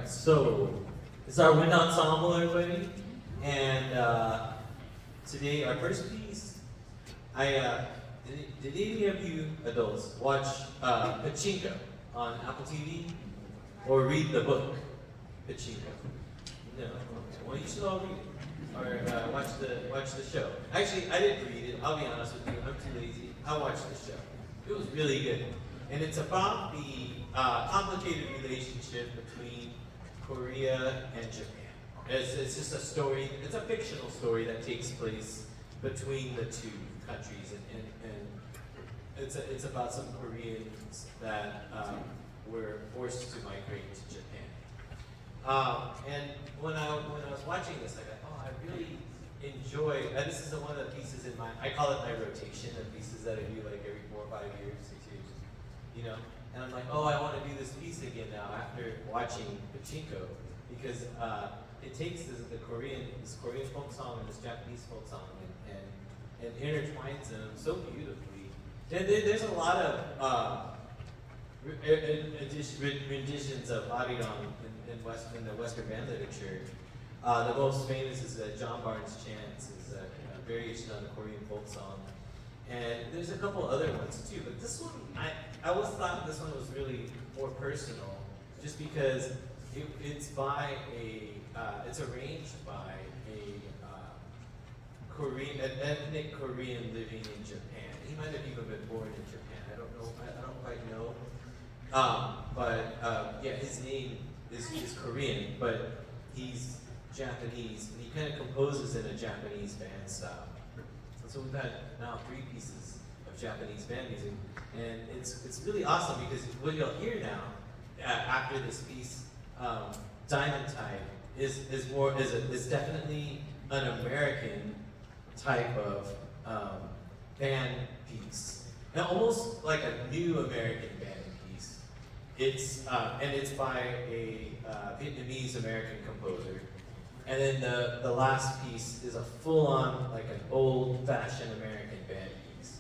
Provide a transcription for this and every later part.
So, it's our wind ensemble, everybody. And today, our first piece, did any of you adults watch Pachinko on Apple TV? Or read the book, Pachinko? No. Okay. Well, you should all read it. Or watch the show. Actually, I didn't read it, I'll be honest with you. I'm too lazy. I watched the show. It was really good. And it's about the complicated relationship between Korea and Japan. It's just a story, it's a fictional story that takes place between the two countries. And it's about some Koreans that were forced to migrate to Japan. And when I was watching this, I got, oh, I really enjoy, this is one of the pieces in my, I call it my rotation of pieces that I do like every 4 or 5 years, 6 years, you know? And I'm like, oh, I want to do this piece again now after watching Pachinko, because it takes this Korean folk song and this Japanese folk song and intertwines them so beautifully. There's a lot of renditions of Arirang in the Western band literature. The most famous is John Barnes' Chants, is a variation on the Korean folk song. And there's a couple other ones too, but this one, I always thought this one was really more personal, just because it's by it's arranged by an ethnic Korean living in Japan. He might have even been born in Japan. I don't know. I don't quite know. Yeah, his name is Korean, but he's Japanese, and he kind of composes in a Japanese band style. So we've got now 3 pieces of Japanese band music, and it's really awesome because what you'll hear now after this piece, Diamond Tide, is definitely an American type of band piece, and almost like a new American band piece. It's by a Vietnamese American composer. And then the last piece is a full-on, like an old-fashioned American band piece.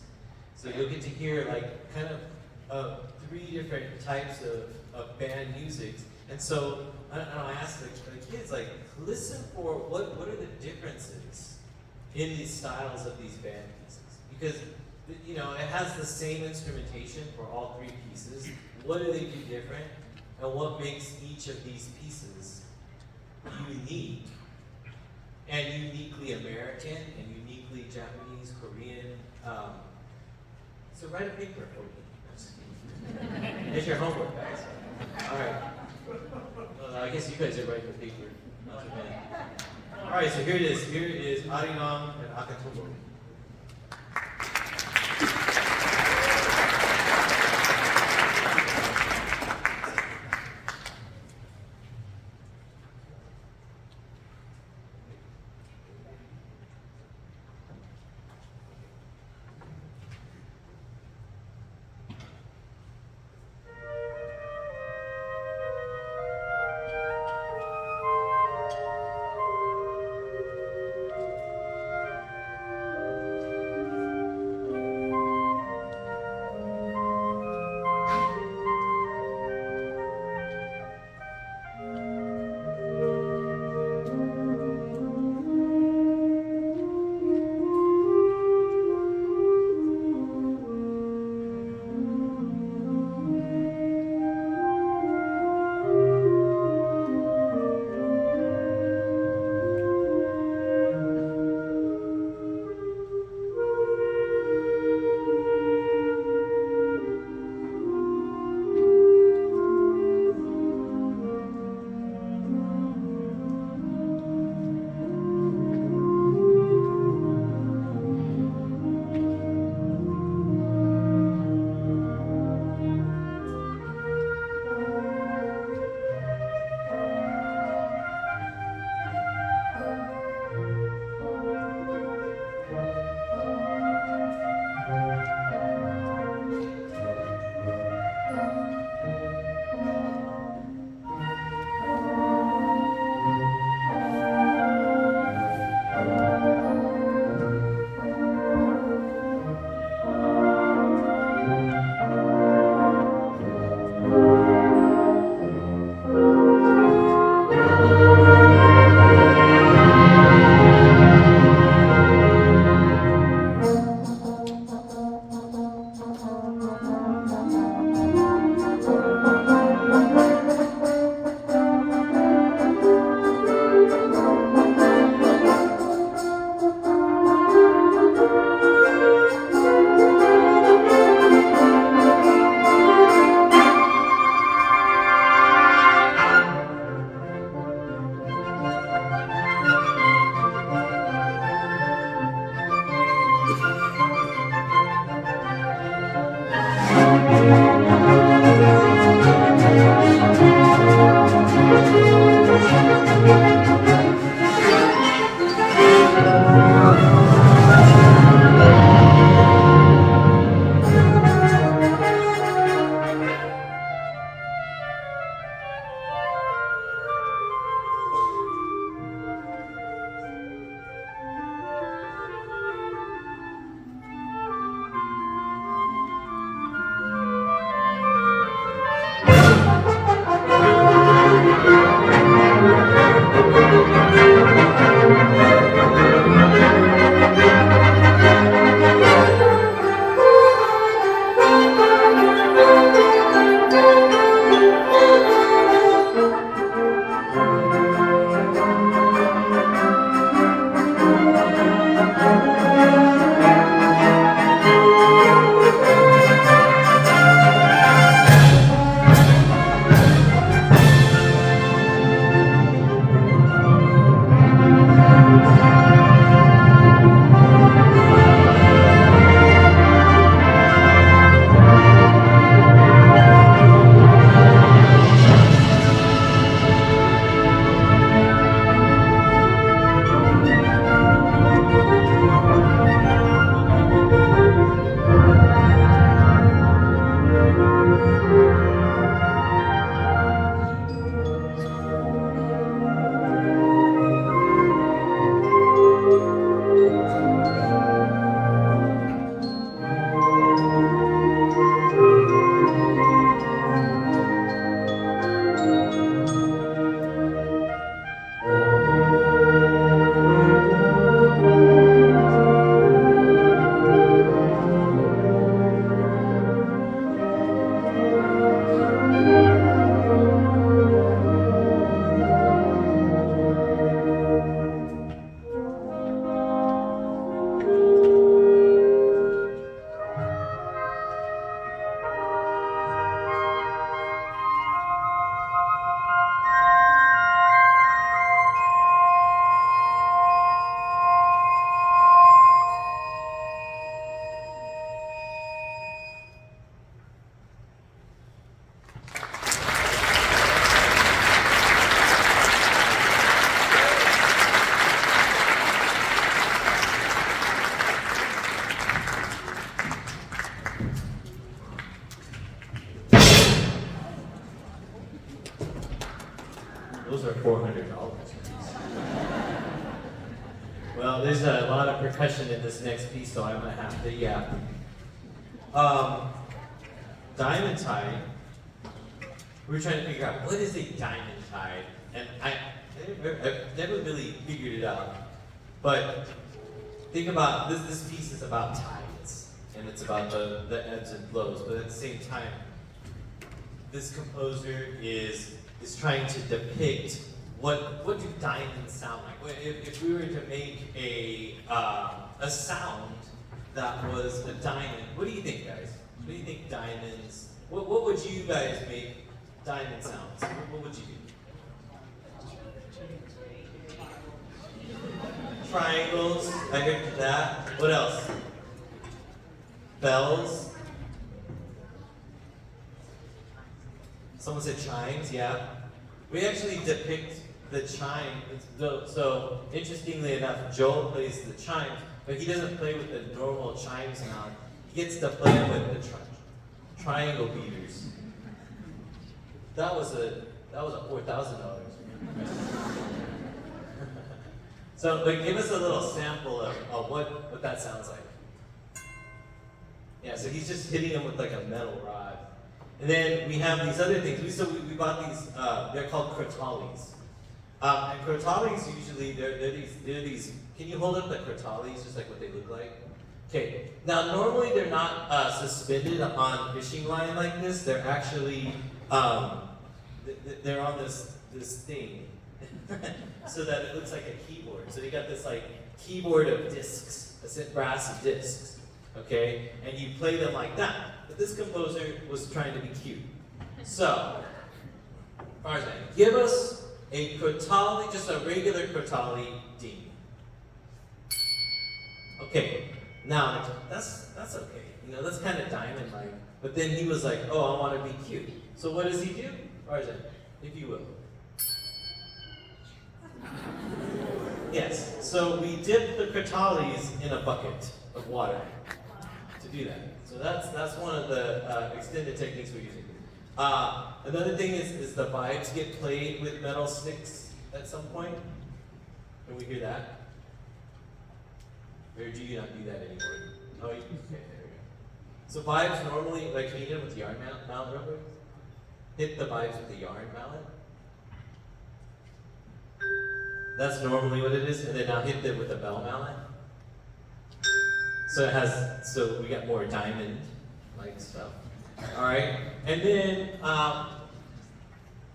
So you'll get to hear like kind of 3 different types of band music. And so I don't know, I asked the kids, like, listen for what are the differences in these styles of these band pieces? Because you know, it has the same instrumentation for all 3 pieces. What do they do different? And what makes each of these pieces unique? And uniquely American, and uniquely Japanese, Korean. So write a paper for me. It's your homework, guys. All right. Well, I guess you guys are writing the paper. Not too bad. All right, so here it is. Here is Arirang and Akatonbo. Those are $400. Well, there's a lot of percussion in this next piece, so I might have to, yeah. Diamond tide. We were trying to figure out what is a diamond tide, and I've never really figured it out. But think about this piece is about tides, and it's about the ebbs and flows. But at the same time, this composer is trying to depict what do diamonds sound like. If we were to make a sound that was a diamond, what do you think, guys? What do you think diamonds? What would you guys make diamond sounds? What would you do? Triangles. I heard that. What else? Bells. Someone said chimes. Yeah. We actually depict the chime. So interestingly enough, Joel plays the chimes, but he doesn't play with the normal chimes now. He gets to play with the triangle beaters. That was a $4,000. So, but give us a little sample of what that sounds like. Yeah, so he's just hitting them with like a metal rod. And then we have these other things. We bought these, they're called crotales. And crotales usually, they're these, can you hold up the crotales, just like what they look like? Okay, now normally they're not suspended on fishing line like this. They're actually, they're on this thing. So that it looks like a keyboard. So you got this like keyboard of discs, brass discs, okay? And you play them like that. But this composer was trying to be cute. So, Farzan, give us a crotale, just a regular crotale D. Okay, now that's okay. You know, that's kind of diamond-like. But then he was like, oh, I want to be cute. So what does he do? Farzan, if you will. Yes, so we dip the crotales in a bucket of water to do that. So that's one of the extended techniques we're using. Another thing is the vibes get played with metal sticks at some point. Can we hear that? Or do you not do that anymore? Oh, okay, there we go. So vibes normally, like, can you hit them with the yarn mallet real quick? Hit the vibes with the yarn mallet. That's normally what it is, and then now hit them with a bell mallet. So we got more diamond-like stuff. All right, and then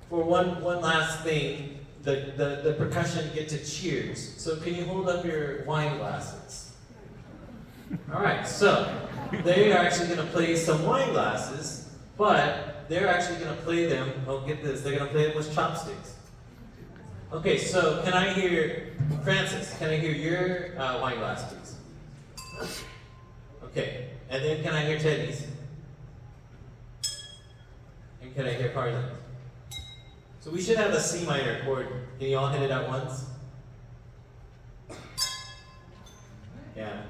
for one last thing, the percussion get to cheers. So can you hold up your wine glasses? All right, so they are actually going to play some wine glasses, but they're actually going to play them. Oh, get this! They're going to play them with chopsticks. Okay, so can I hear, Francis, can I hear your wine glass, please? Okay, and then can I hear Teddy's? And can I hear Farzan's? So we should have a C minor chord. Can you all hit it at once? Yeah,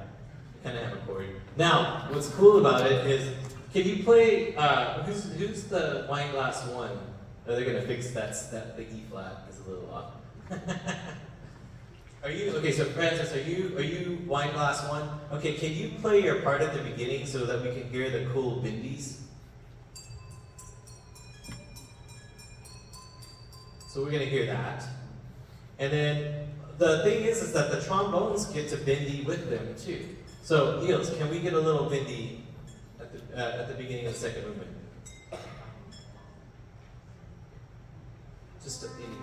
we kind of have a chord. Now, what's cool about it is, can you play, who's the wine glass one? Oh, they're gonna fix that the E flat is a little off. Are you okay? So Francis, are you wine glass one? Okay, can you play your part at the beginning so that we can hear the cool bindies? So we're gonna hear that, and then the thing is that the trombones get to bindi with them too. So Niels, can we get a little bindi at the beginning of the second movement? Just a bindi.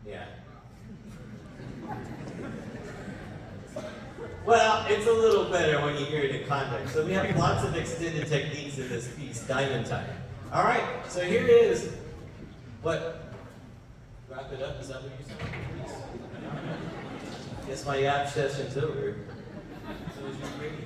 Yeah. Well, it's a little better when you hear it in context. So we have lots of extended techniques in this piece, diamond time. All right, so here is what? Wrap it up, is that what you're saying? Guess my yap session's over. So is your reading.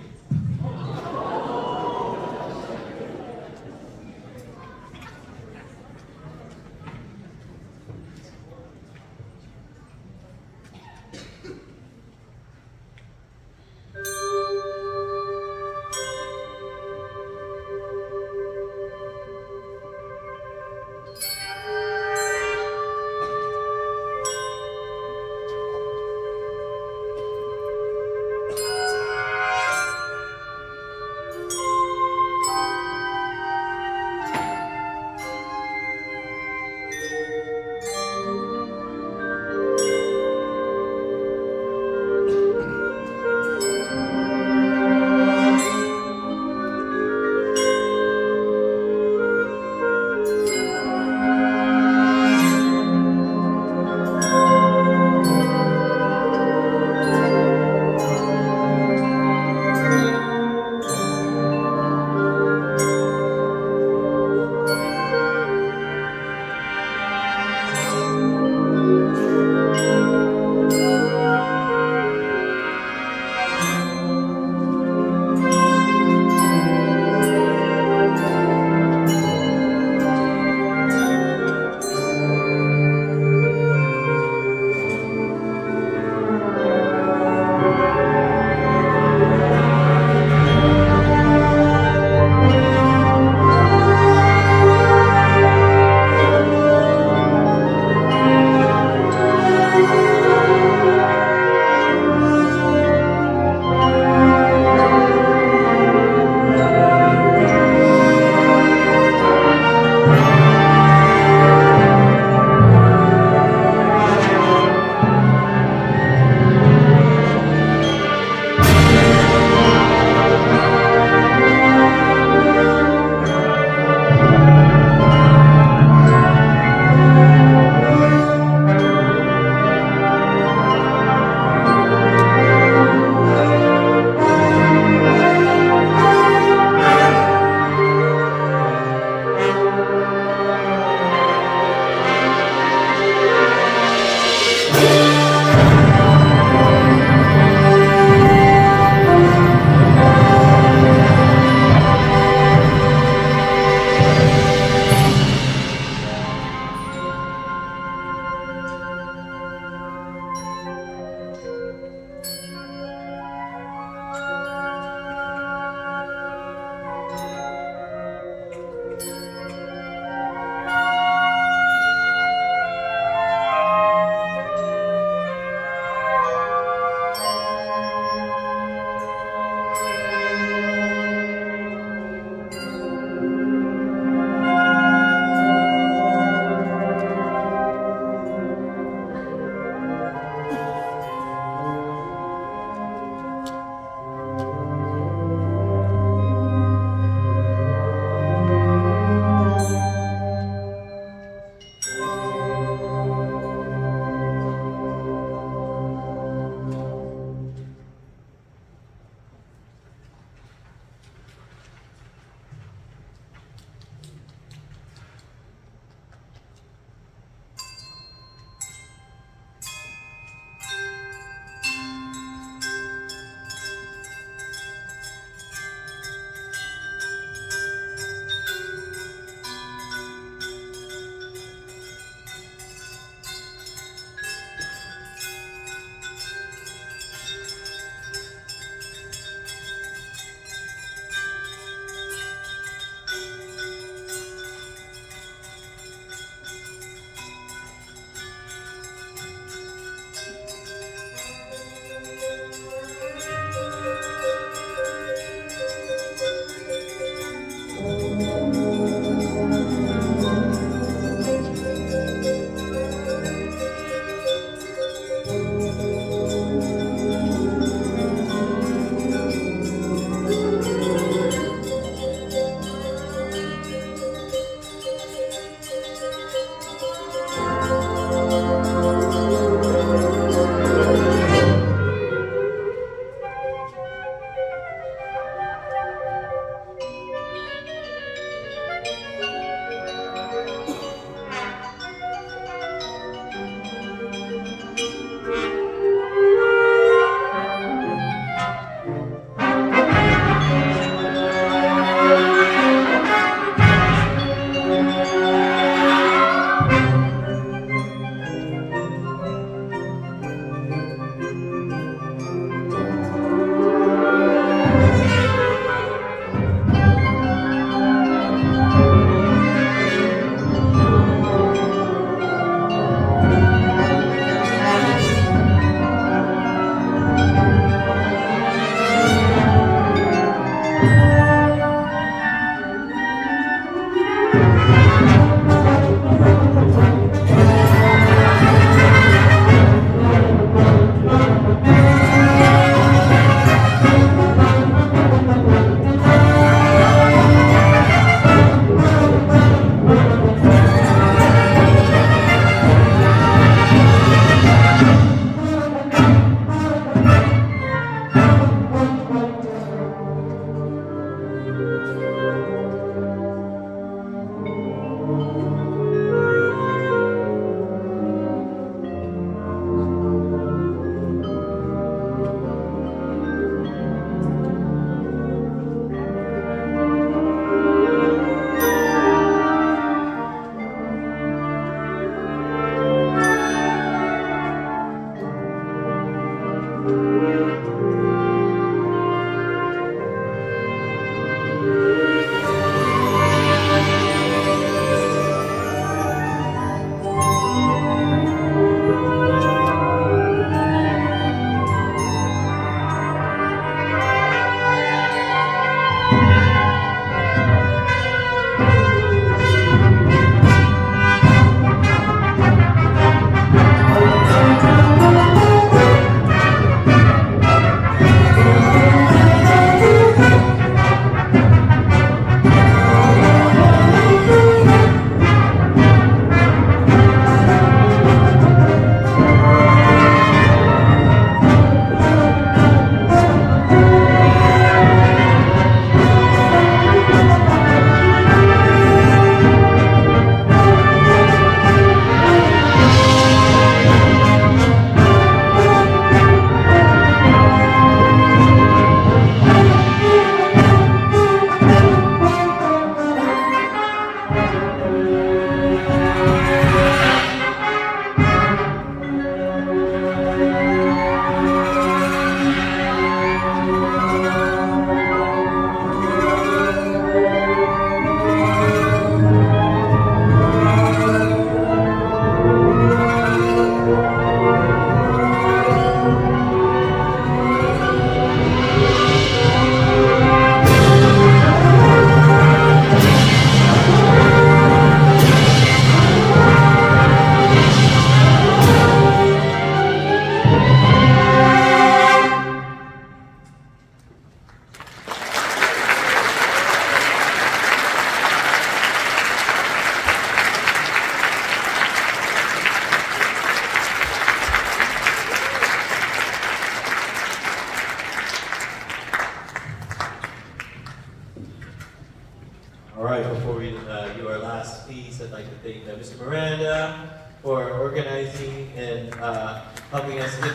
All right, before we do our last piece, I'd like to thank Mr. Miranda for organizing and helping us get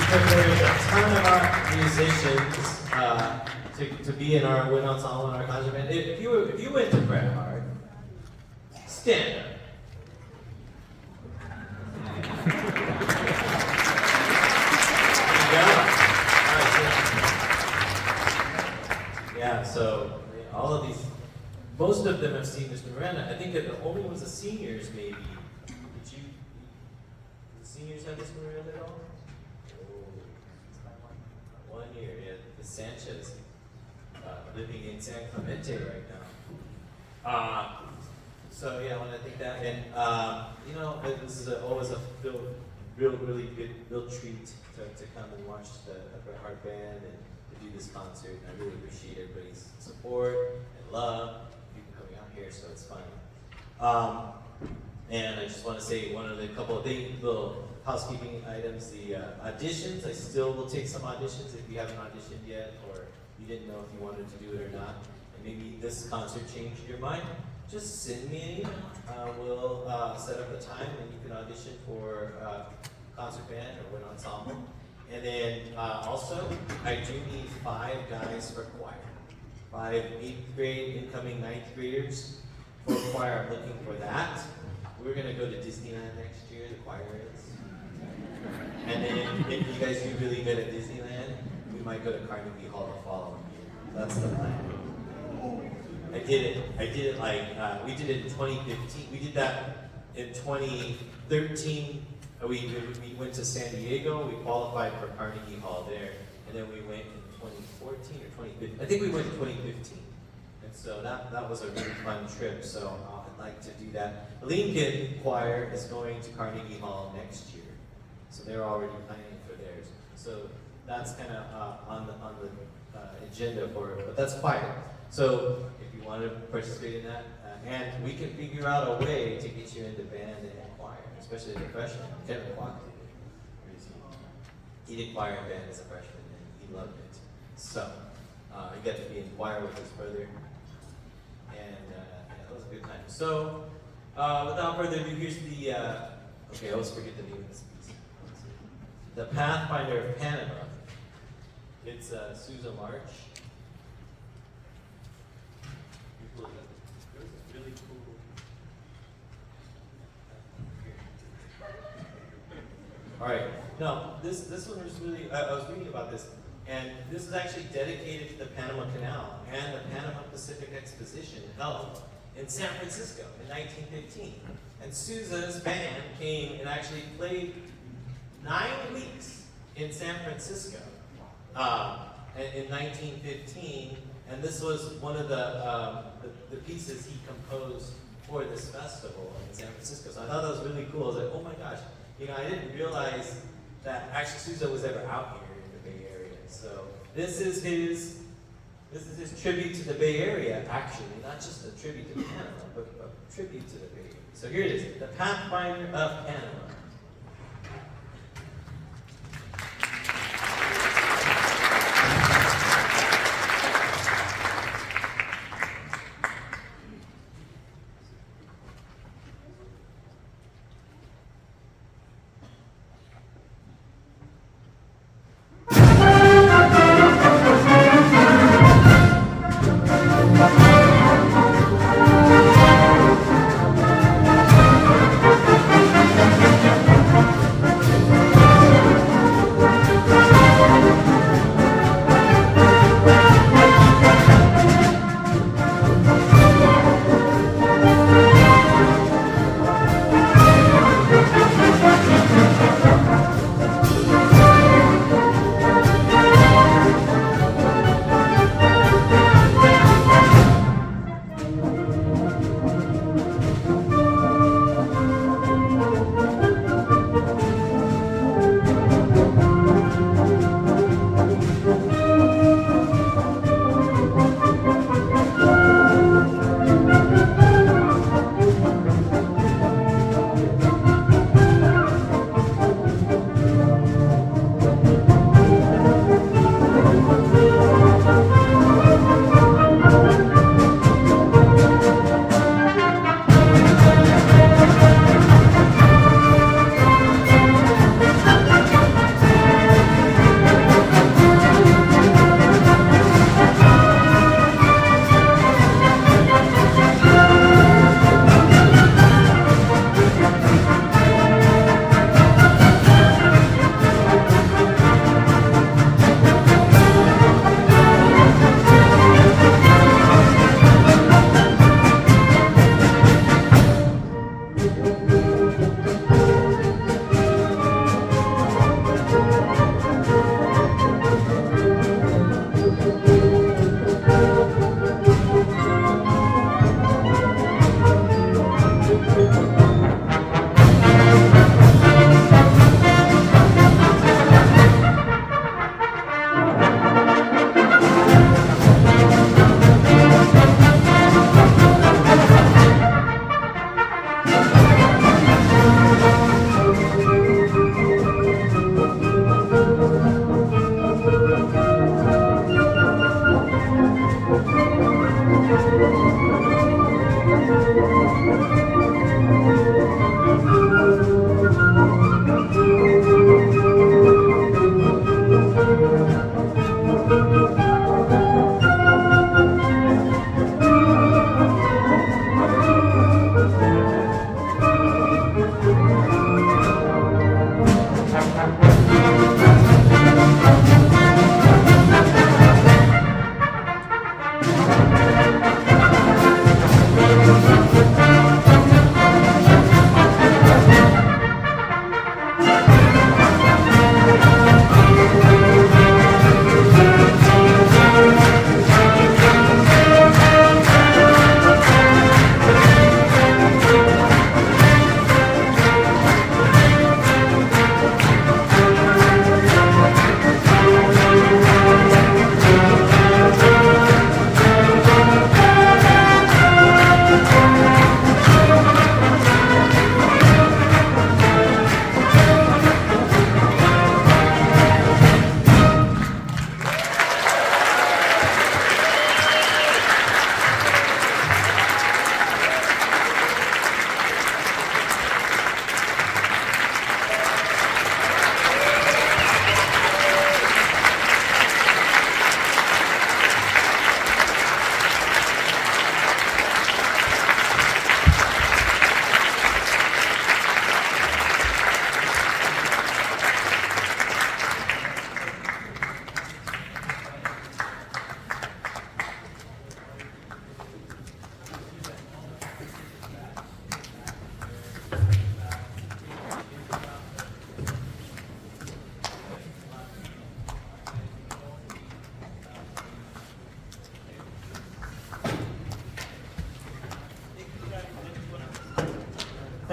because there's a ton of our musicians to be in our wind ensemble and our concert band. If you went to Bret Hart, stand up. Yeah, so all of these, most of them have seen Mr. Miranda. I think that the only ones, the seniors maybe. Did the seniors have Mr. Miranda at all? Oh, 1 year, yeah. The Sanchez living in San Clemente right now. So yeah, I want to thank that. And this is always a really good treat to come and watch the Bret Hart Band and to do this concert. I really appreciate everybody's support and love, people coming out here, so it's fun. And I just want to say couple of things, little housekeeping items. The auditions, I still will take some auditions if you haven't auditioned yet, or you didn't know if you wanted to do it or not, and maybe this concert changed your mind. Just send me an email. We'll set up a time and you can audition for concert band or wind ensemble. And then also, I do need 5 guys for choir. 5 8th grade incoming 9th graders for choir. I'm looking for that. We're gonna go to Disneyland next year, the choir is. And then if you guys do really good at Disneyland, we might go to Carnegie Hall the following year. That's the plan. I did it like, we did it in 2015. We did that in 2013. We went to San Diego, we qualified for Carnegie Hall there, and then we went in 2014 or 2015. I think we went in 2015. And so that was a really fun trip, so I'd like to do that. Lincoln Choir is going to Carnegie Hall next year, so they're already planning for theirs. So that's kind of on the agenda for it, but that's choir. So if you want to participate in that, and we can figure out a way to get you into band and choir, especially as a freshman. Kevin Walker did it. He did choir and band as a freshman, and he loved it. So he got to be in choir with his brother, and yeah, it was a good time. So without further ado, here's the okay. I always forget the name of this piece. The Pathfinder of Panama. It's Sousa March. Really cool. All right. No, this one was really. I was reading about this, and this is actually dedicated to the Panama Canal and the Panama Pacific Exposition held in San Francisco in 1915. And Sousa's band came and actually played 9 weeks in San Francisco in 1915. And this was one of the pieces he composed for this festival in San Francisco. So I thought that was really cool. I was like, oh my gosh, I didn't realize that actually Sousa was ever out here in the Bay Area. So this is his tribute to the Bay Area, actually, not just a tribute to Panama, but a tribute to the Bay Area. So here it is, the Pathfinder of Panama.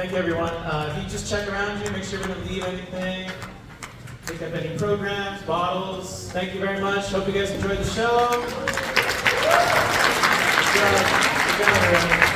Thank you, everyone. If you just check around you, make sure we don't leave anything. Pick up any programs, bottles. Thank you very much. Hope you guys enjoyed the show. Good job. Good job, everyone.